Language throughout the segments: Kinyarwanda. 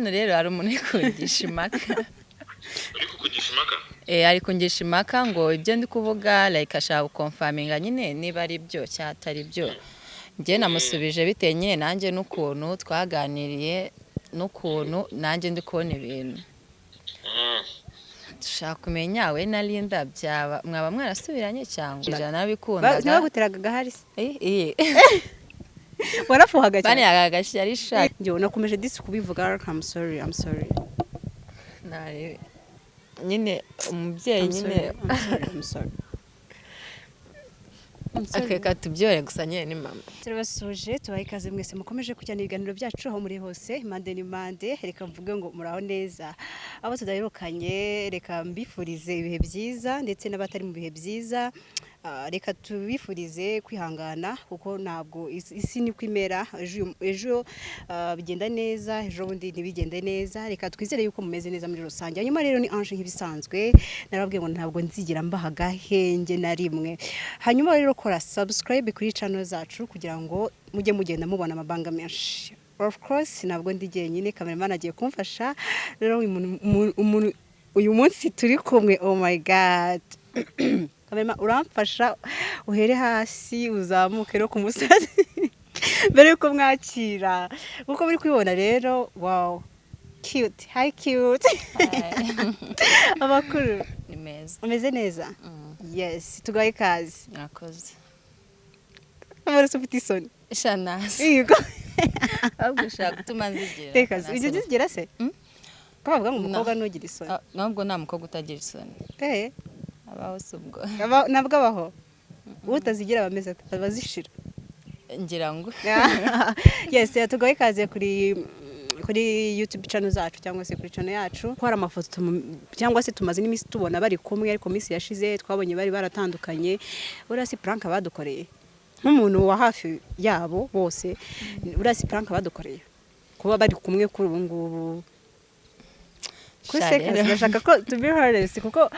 hano rero hari umuntu uri kungisha impaka uri kukugisha impaka ari kungisha impaka ngo ibyo ndi kuvuga like ashaka gukonfaminga nyine niba ari byo cyangwa atari byo njye namusubije bitewe nyine nanjye n'ukuntu twaganiriye n'ukuntu nanjye ndi kubona ibintu dushaka kumenya we na Linda byaba mwaba mwarasubiranye cyangwa ijana bikundaga ntibaguteraga gahari se warafuhaga cyane bane yagagashya ari shaka njye nakomeje disi kubivuga I'm sorry nari nyine umubyeyi nyine I'm sorry akeka tubyore gusa nyine ni mama turabasuje tubaye ikaze mwese mukomeje kujyana ibiganiro byacu aho muri hose impande n'impande reka mvuge ngo muraho neza abo tudaherukanye reka mbifurize ibihe byiza ndetse n'abatari mu bihe byiza reka tubifurize kwihangana kuko ntabwo isi ni kwimera ejo bigenda neza ejo bundi ntibigende neza reka twizere yuko mumeze neza muri rusange hanyuma rero ni Ange nk'ibisanzwe narabwiye ngo ntabwo nzigira mbaha gahenge na rimwe hanyuma rero kora subscribe kuri channel zacu kugira ngo mujye mugenda mubona amabanga menshi of course ntabwo ndi jyenyine cameraman agiye kumfasha rero uyu munsi turi kumwe oh my god uramfasha uhere hasi uzamuke no ku musazi mbere yuko mwakira uko muri kubibona rero wow cute hi cute amakuru ni meza umeze neza yes tugaye kazi nakoze amara ufite isoni shanasi yego ahubwo ushaka gutuma nzigira reka ujye uzigira se ko bavuga ngo umukobwa nugira isoni nubwo nta mukobwa utagira isoni abaho si ubwo nabwo abaho utazigira abameze abazishira ngira ngo yes tugaye ikaze kuri YouTube channel zacu cyangwa se kuri channel yacu ko hari amafoto cyangwa se tumaze n'imisi tubona bari kumwe ariko misi yashize twabonye bari baratandukanye urasi prank badukoreye nk'umuntu wa hafi yabo bose urasi prank badukoreye kuba bari kumwe kuri ubu ngubu kuseka ndashaka ko to be honest kuko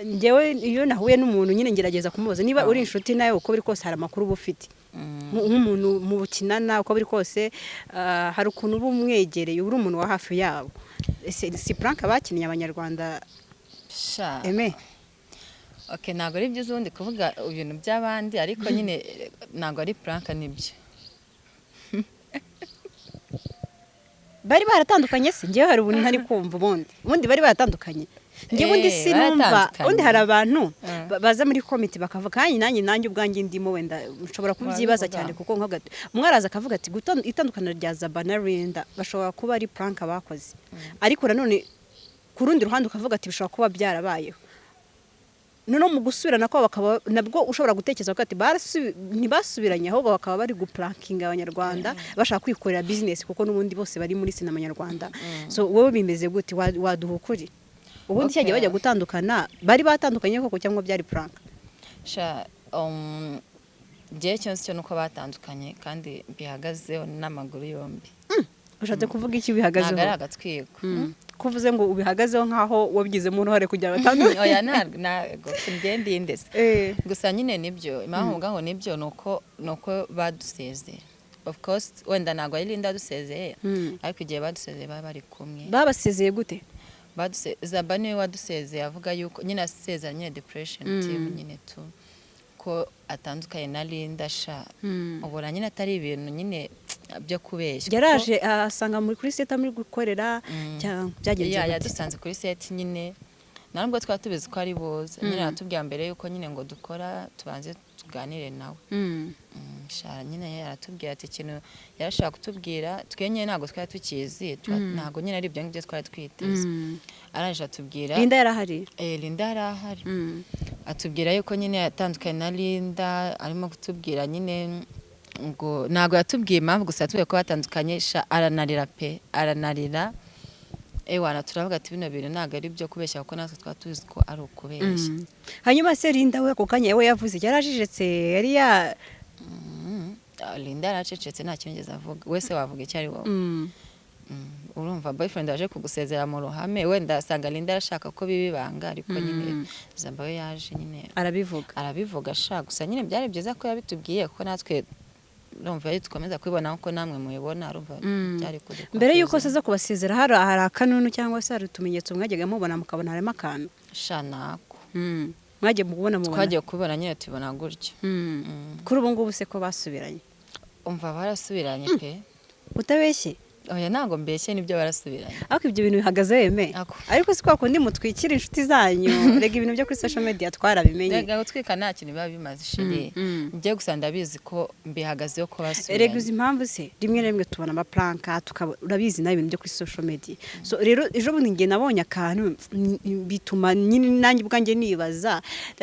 ngewe iyo nahuye n'umuntu nyine ngerageza kumubaza niba uri inshuti nawe uko biri kose hari amakuru bufite nk'umuntu mu bukinana uko biri kose hari ukuntu bumwegereye uri umuntu wa hafi yabo si prank bakiniye abanyarwanda sha eme okay ntago ari byiza ubundi kuvuga ibintu by'abandi ariko nyine ntago ari prank nibyo bari baratandukanye se ngewe hari ubuntu ntari kumva ubundi bari baratandukanye ngewe ubundi sinumva ubundi hari abantu baza muri komite bakavuga nanjye ubwanjye ndimo wenda nshobora kubyibaza cyane kuko umwaraza akavuga ati itandukana rya Zaba na Linda bashobora kuba ari prank bakoze ariko nanone ku rundi ruhande ukavuga ati bishobora kuba byarabayeho noneho mu gusubirana ko bakaba nabwo ushobora gutekereza ko ati ntibasubiranye ahubwo bakaba bari guprankinga abanyarwanda bashaka kwikorera business kuko n'ubundi bose bari muri sinema nyarwanda so wowe bimeze gute waduha ukuri ubundi cyagiye bajya gutandukana bari batandukanye koko cyangwa byari prank sha gihe cyose cyo nuko batandukanye kandi bihagazeho n'amaguru yombi ushatse kuvuga iki bihagazeho ntago ari agatwiko kuvuze ngo ubihagazeho nkaho wabigizemo uruhare kugira batandukanye oya ntago ngende indese gusa nyine nibyo impamvu ngo nibyo nuko badusezeye of course wenda ntago ari Linda dusezeye ariko igihe badusezeye bari kumwe babasezeye gute Zaba niwe wadusezeye avuga yuko nyine asezera nyine depression team nyine tu ko atandukanye na Linda sha ubura nyine atari ibintu nyine byo kubeshya yaraje asanga muri kuri set muri gukorera byagenze yadusanze kuri set nyine ntabwo twatubize ko ari boza nyine atubwira mbere yuko nyine ngo dukora tubanze tuganire nawe shara nyine yaratubwira ati ikintu yarashaka kutubwira twenye ntabwo twari tukizi ntabwo nyine ari ibyo ngibyo twari twiteze araje atubwira Linda yarahari Linda yarahari atubwira yuko nyine yatandukanye na Linda arimo kutubwira nyine ngo ntabwo yatubwiye impamvu gusa yatubwiye ko batandukanye aranarira wana turavuga ati bino bintu ntabwo ari byo kubeshya kuko natwe twaba tuzi ko ari ukubeshya hanyuma se Linda we ako kanya we yavuze yarajijetse yari Linda yaracecetse nta kintu yigeze avuga wese wavuga icyo ari wowe urumva boyfriend waje kugusezera mu ruhame wenda asanga Linda arashaka ko bibibanga ariko nyine Zaba we yaje nyine arabivuga ashaka gusa nyine byari byiza ko yabitubwiye kuko natwe urumva iyo dukomeza kubibona uko namwe mubibona urumva byari kudukora mbere yuko se zo kubasezera hari akanunu cyangwa se hari utumenyetso mwajyaga mubona mukabona harimo akantu shanako mwagiye mubona twagiye kubibona nyine tubona gutyo kuri ubu ngubu se ko basubiranye umva barasubiranye pe utabeshye oya ntabwo mbeshye nibyo barasubiranye ariko ibyo bintu bihagaze yeme ariko si kwa kundi mutwikira inshuti zanyu rega ibintu byo kuri social media twarabimenye rega gutwika nta kintu biba bimaze shiri ngiye gusa ndabizi ko mbihagazeho ko basubiranye rega uzi impamvu se rimwe na rimwe tubona amaplanka urabizi nawe ibintu byo kuri social media so rero ejo bundi ngiye nabonye akantu bituma nyine nanjye ubwanjye nibaza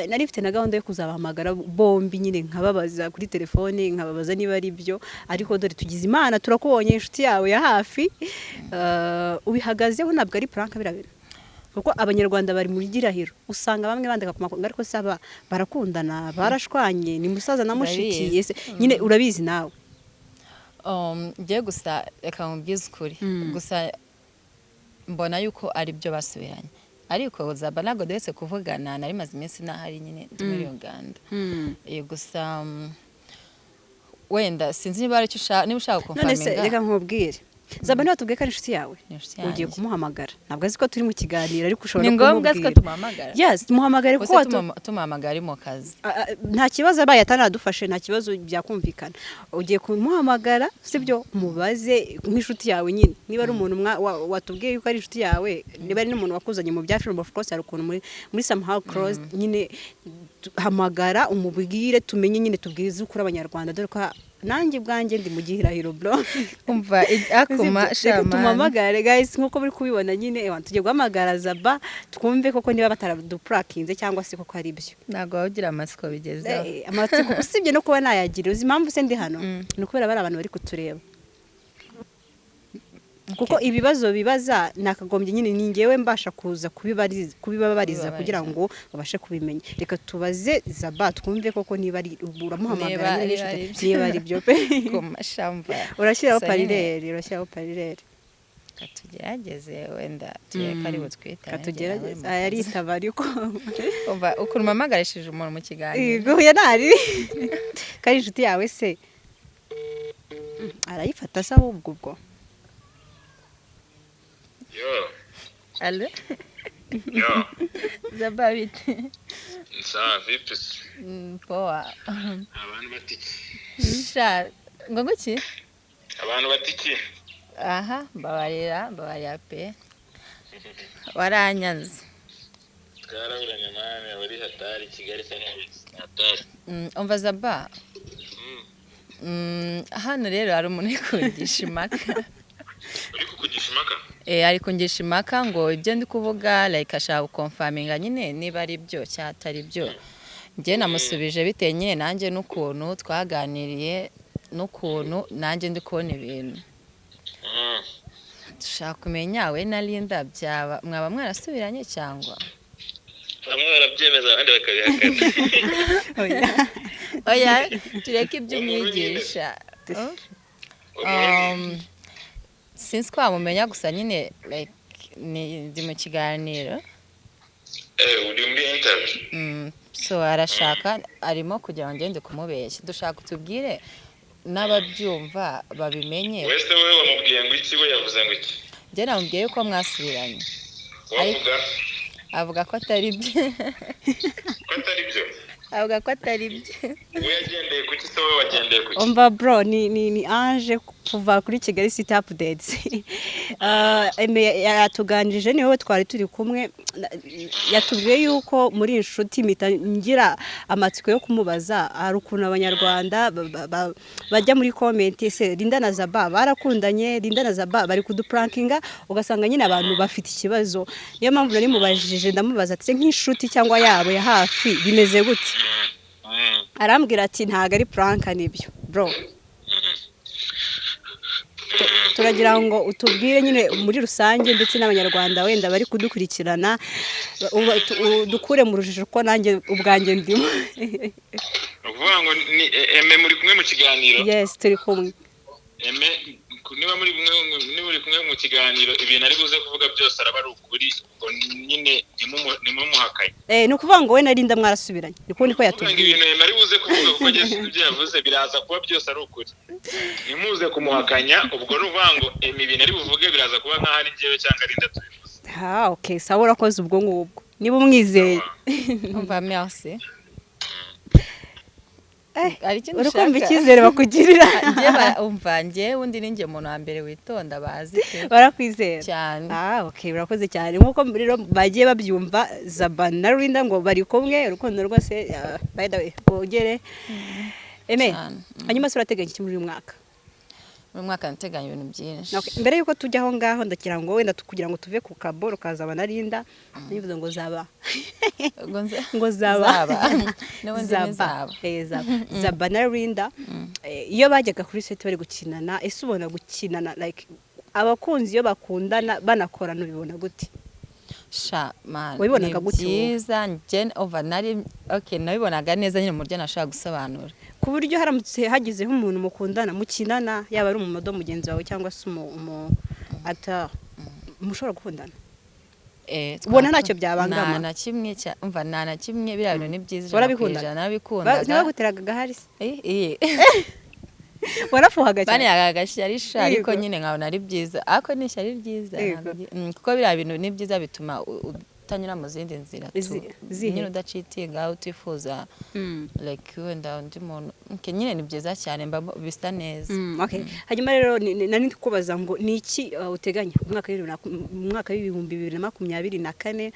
nari mfite na gahunda yo kuzabahamagara bombi nyine nkababaza kuri telefone nkababaza niba ari byo ariko dore tugize imana turakubonye inshuti yawe ya hafi ubihagazeho ntabwo ari prank birabira kuko abanyarwanda bari muri girahiro usanga bamwe bandika ku makonga ariko saba barakundana barashwanye ni musaza na mushiki nyine urabizi nawe ngiye gusa reka mubwize ukuri gusa mbona yuko ari byo basubiranye ariko zaba ntabwo duhetse kuvugana nari maze iminsi n'ahari nyine ndi muri Uganda gusa wenda sinzi niba ari cyo ushaka none se reka nkubwire Zaba niba tubwiye ko ari inshuti yawe ugiye kumuhamagara ntabwo azi ko turi mu kiganiro ariko ushobora kumubwira ni ngombwa ko tumuhamagara yes tumuhamagare kuko tumuhamagara ari mu kazi nta kibazo abaye ataradufashe nta kibazo byakumvikana ugiye kumuhamagara sibyo mubaze nk'inshuti yawe nyine niba ari umuntu watubwiye yuko ari inshuti yawe niba ari n'umuntu wakuzanye mu bya film of course hari ukuntu muri somehow close nyine hamagara umubwire tumenye nyine tubwize ukuri abanyarwanda dore ko nanjye bwanjye ndi mu gihirahiro bro umva akoma shamana tumamagare guys nkuko buri kubibona nyine tujye guhamagara Zaba twumve koko niba bataraduprakinze cyangwa se koko ari byo nago wagira amatsiko bigezaho amatsiko usibye no kuba nayagira uzi impamvu se ndi hano ni ukubera bari abantu bari kutureba kuko ibibazo bibaza nakagombye nyine ningewe mbasha kuza kubibabariza kugira ngo babashe kubimenya reka tubaze Zaba twumve koko niba ari uramuhamagara niba ari byo pe kumashamba urashyiraho parirere katugerageze wenda tuyeka ari butwita katugerageze aritaba ariko umva ukuntu mamagarishije umuntu mu kiganiro yego yanari kari inshuti yawe se arayifata se ahubwo ubwo Yo. Allo? Yo. Zaba bite? Sawa vipi? Poa. Abantu batiki. Sha, ngo guki? Abantu batiki. Aha, babarira pe. Waranyanze. Twarabiranye mane wari hatari Kigali cyane hatari. Umva Zaba. Hano rero hari umuntu kugisha impaka. Uri kukugisha impaka? Ari kungisha impaka ngo ibyo ndi kuvuga like ashaka confirminga nyine niba ari byo cyatari byo. Ngiye namusubije bitewe nyine nanjye n'ukuntu twaganiriye n'ukuntu nanjye ndi kubona ibintu. Dushaka kumenya we na Linda byaba mwaba mwarasubiranye cyangwa bamwe barabyemeza abandi bakabihakana. Oya tureke ibyo umwigisha. Since kwamumenya gusa nyine like ndi mu kiganiro uri muri interview so arashaka arimo kugira ngo ngende kumubeshya dushaka tubwire n'ababyumva babimenye wese wewe wamubwiye ngo iki we yavuze ngo iki njye namubwiye ko mwasubiranye avuga ko atari byo avuga ko atari byo we yagendeye kuki se wowe wagendeye kuki umva bro ni Ange kuva kuri Kigali City Updates yatuganirije niwe twari turi kumwe yatubwiye yuko muri inshuti ngira amatsiko yo kumubaza hari ukuntu abanyarwanda bajya muri comment se Linda na Zaba barakundanye Linda na Zaba bari kuduprankinga ugasanga nyine abantu bafite ikibazo niyo mpamvu nari mubajije ndamubaza ati nk'inshuti cyangwa yabo ya hafi bimeze gute arambwira ati ntago ari prank nibyo bro turagira ngo utubwire nyine muri rusange ndetse n'abanyarwanda wenda bari kudukurikirana dukure mu rujijo ko nanjye ubwanjye ndimo uvuga ngo ni eme muri kumwe mu kiganiro yes turi kumwe eme niba muri kumwe mu kiganiro ibintu ari buze kuvuga byose araba ari ukuri ngo nyine nyine nimumuhakanye. Ni ukuvuga ngo we na Linda mwarasubiranye niko Kuvuga ngo yatubwiye. ibintu nari buze kuvuga kuko ageze ibyo yavuze biraza kuba byose ari ukuri. Nimuze kumuhakanya ubwo nuvuga ngo ibintu ari buvuge biraza kuba nkaho ari njyewe cyangwa Linda tubivuze. Okay, sawa urakoze ubwo ngubwo niba umwizeye. umva merci urakumva icyizere bakugirira. umva njye undi ninjye umuntu wa mbere witonda bazi barakwizera cyane. Okay, urakoze cyane nkuko rero bagiye babyumva Zaba na Linda ngo bari kumwe urukundo rwose by the way bogere hanyuma se urateganya iki muri uyu mwaka? Muri mwaka nateganya ibintu byinshi. Mbere yuko tujya aho ngaho ndakira ngo wenda kugira ngo tuve ku kaboro kazaba na Linda nivuze ngo Zaba ngo Zaba Zaba na Linda iyo bajyaga kuri set bari gukinana ese ubona gukinana like abakunzi iyo bakundana banakorana ubibona gute? Sha man wabibonaga gute? Byiza Jen over nari okay nabibonaga neza nyine mu buryo nashaka gusobanura ku buryo haramutse hagizeho umuntu mukundana mukinana yaba ari umumodo mugenzi wawe cyangwa se umu actor mushobora gukundana ubona ntacyo byabangama na kimwe umva na kimwe biriya bintu ni byiza warabikunda nabikunda ntibaguteraga gahari se warafuhaga cyane yagashyari sha ariko nyine nkabona ari byiza ariko ni shyari byiza kuko biriya bintu ni byiza bituma utanyura mu zindi nzira nyine udacitinga utifuza like wenda undi muntu nyine ni byiza cyane bisa neza. Okay, hanyuma rero nari kubaza ngo ni iki uteganya umwaka w'ibihumbi 2024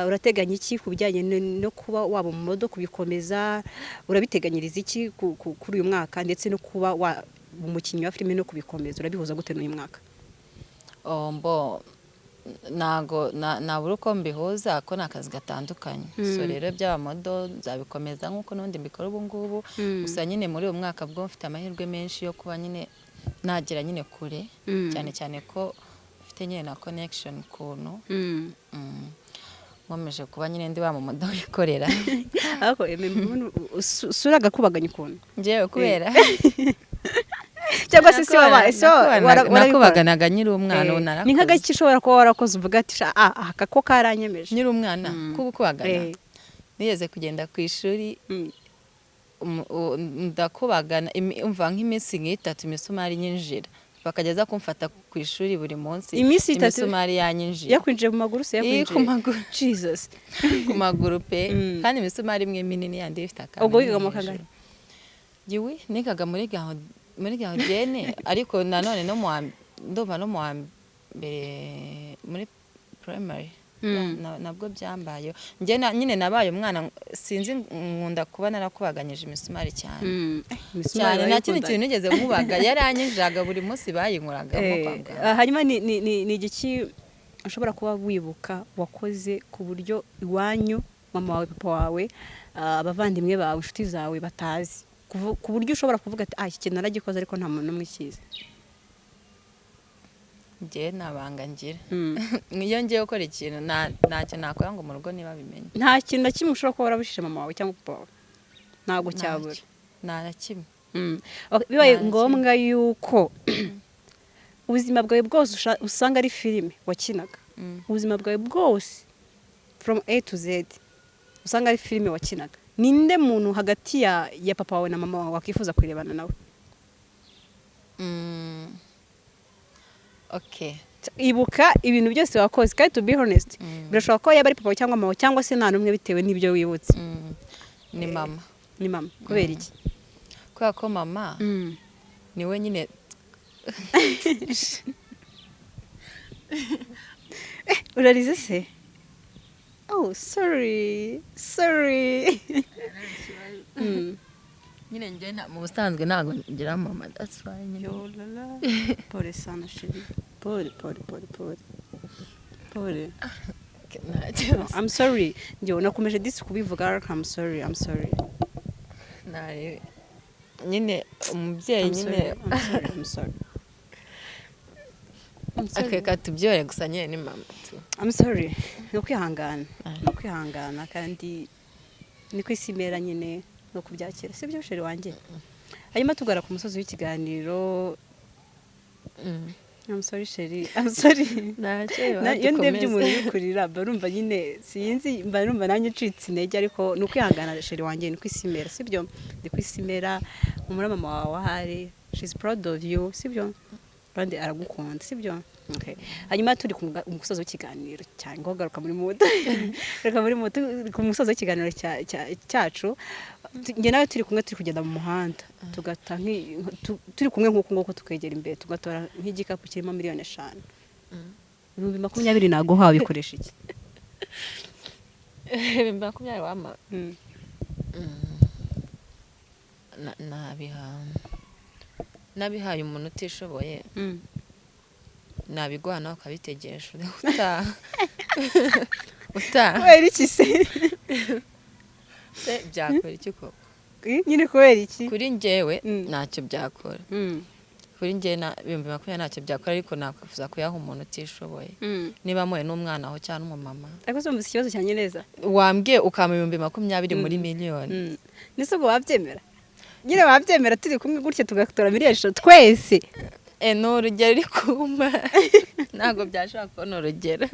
urateganya iki ku bijyanye no kuba waba mu modo kubikomeza urabiteganyiriza iki kuri uyu mwaka ndetse no kuba umukinnyi wa filime no kubikomeza urabihuza gute n'uyu mwaka? Nabura uko mbihuza ko ni akazi gatandukanye so rero by'abamodo nzabikomeza nk'uko n'ubundi mbikora ubu ngubu gusa nyine muri uyu mwaka bwo mfite amahirwe menshi yo kuba nyine nagera nyine kure cyane cyane ko mfite nyine na connection ukuntu nkomeje kuba nyine ndi wa mumodo wikorera ariko usura gakubaganya ukuntu njyewe kubera cyangwa se nakubaganaga nyiri umwana unarakoze ni nk'agaki ushobora kuba warakoze uvuga ati aka ko karanyemeje nyiri umwana kubagana nigeze kugenda ku ishuri ndakubagana umva nk'iminsi nk'itatu imisumari nyinjira bakageza kumfata ku ishuri buri munsi imisumari yanyinjira yakwinjiye mu maguru se yakwinjiye ku maguru Jesus ku maguru pe kandi imisumari imwe minini yandi ifite akantu ubwo wigaga mu kagari jiwe nikaga muri gahojene ariko nanone no mu wa mbere muri primary nabwo byambaye njye nyine nabaye umwana sinzi nkunda kuba narakubaganyije imisumari cyane nta kindi kintu nigeze nkubaga yaranyinjaga buri munsi bayinkuraga hanyuma ni igiki ushobora kuba wibuka wakoze ku buryo iwanyu mama wawe papa wawe abavandimwe bawe inshuti zawe batazi ku buryo ushobora kuvuga ati iki kintu naragikoze ariko nta muntu n'umwe ukizi? njye nabanga ngira iyo ngiye gukora ikintu ntacyo nakora ngo mu rugo niba bimenye nta kintu na kimwe ushobora kuba warabujije mama wawe cyangwa papa wawe ntabwo cyabura nta na kimwe bibaye ngombwa yuko ubuzima bwawe bwose usanga ari filime wakinaga ubuzima bwawe bwose from A to Z usanga ari filime wakinaga ninde muntu hagati ya papa wawe na mama wawe wakifuza kurebana nawe? Okay, ibuka ibintu byose wakoze kandi to be honest birashobora ko yaba ari papa cyangwa mama cyangwa se nta numwe bitewe n'ibyo wibutse. Ni mama kubera iki? kubera ko mama niwe nyine urarize se? Oh sorry nyine njye mu busanzwe ntabwo ngira mama that's why nyine pole sana shiri pole I'm sorry njye nakomeje disi kubivuga I'm sorry nyine umubyeyi nyine I'm sorry akeka tubyore gusa nyine ni mama I'm sorry no kwihangana kandi niko isi imera nyine no kubyakira si byo sheri wanjye hanyuma tugara ku musozi w'ikiganiro I'm sorry Sheri, I'm sorry. ntacyo Iyo ndebye umuntu uri kurira barumva nyine sinzi barumva nanjye ncitse intege ariko ni ukwihangana Sheri wanjye ni kwisimera sibyo ndi kwisimera umura mama wawe ahari she's proud of you sibyo kandi aragukunda sibyo okay hanyuma turi ku musozo w'ikiganiro cyangwa garuka muri moto reka muri moto ku musozo w'ikiganiro cyacu nge nawe turi kumwe turi kugenda mu muhanda tugata turi kumwe nk'uko tukegera imbere tugatora nk'igikapu kirimo miliyoni 5 2020 nago hawe bikoresha iki 2020 wama nabihaye umuntu utishoboye nabigwana ukabitegesha utaha kubera iki se byakora iki koko nyine kubera iki kuri njyewe ntacyo byakora kuri njye 2020 ntacyo byakora ariko nakwifuza kuyaha umuntu utishoboye niba muye n'umwana aho cyangwa n'umumama ariko so mvuze ikibazo cyanye neza wambwiye ukama 2020 muri miliyoni nise ubwo wabyemera nyine wabyemera turi kumwe gutya tugatora miliyoni 5 twese n'urugero uri kuma ntabwo byashaka kubona urugero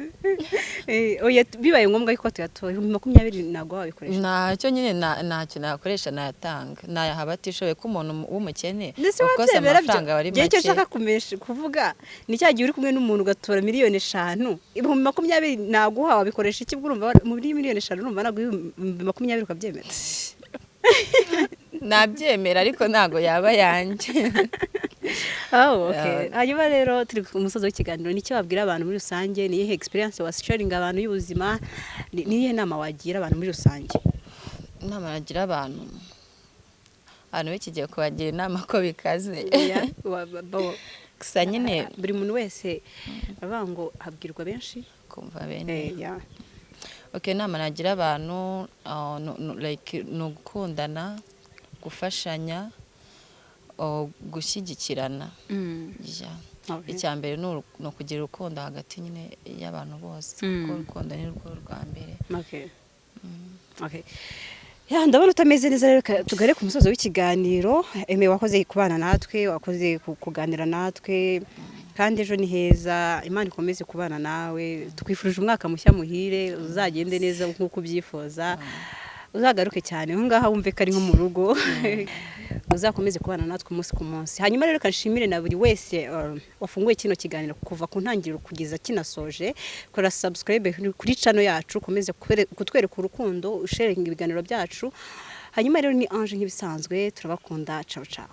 oya bibaye ngombwa ko tuyatora 2020 ntabwo wabikoresha ntacyo nyine ntacyo nakoresha nayatanga nayaha abatishoboye ko umuntu w'umukene ukose amafaranga bari make icyo nshaka kuvuga ni cya gihe uri kumwe n'umuntu ugatora miliyoni 5 2020 ntabwo wabikoresha iki urumva muri miliyoni 5 urumva ntabwo 2020 ukabyemera nabyemera ariko ntabwo yaba yanjye okay hanyuma rero turi ku musozo w'ikiganiro nicyo wabwira abantu muri rusange ni ihe experience washaring abantu y'ubuzima ni ihe nama wagira abantu muri rusange inama nagira abantu bikigiye kubagira inama ko bikaze gusa nyine buri muntu wese avuga ngo habwirwa benshi kumva bene okay inama nagira abantu like no gukundana gufashanya gushyigikirana icyambere no kugira urukundo hagati nyine y'abantu bose kuko urukundo ni rwo rwa mbere okay ndabona utameze neza rero tugare ku musozo w'ikiganiro wakoze kubana natwe wakoze kuganira natwe kandi ejo ni heza Imana ikomeze kubana nawe twifurije umwaka mushya muhire uzagende neza nk'uko ubyifuza uzagaruke cyane aho ngaha wumve ko ari nko mu rugo uzakomeze kubana natwe umunsi ku munsi hanyuma rero kanshimire na buri wese wafunguye kino kiganiro kuva ku ntangiriro kugeza kinasoje kora subscribe kuri channel yacu komeze kutwereka urukundo usharinga ibiganiro byacu hanyuma rero ni Ange nk'ibisanzwe turabakunda ciao ciao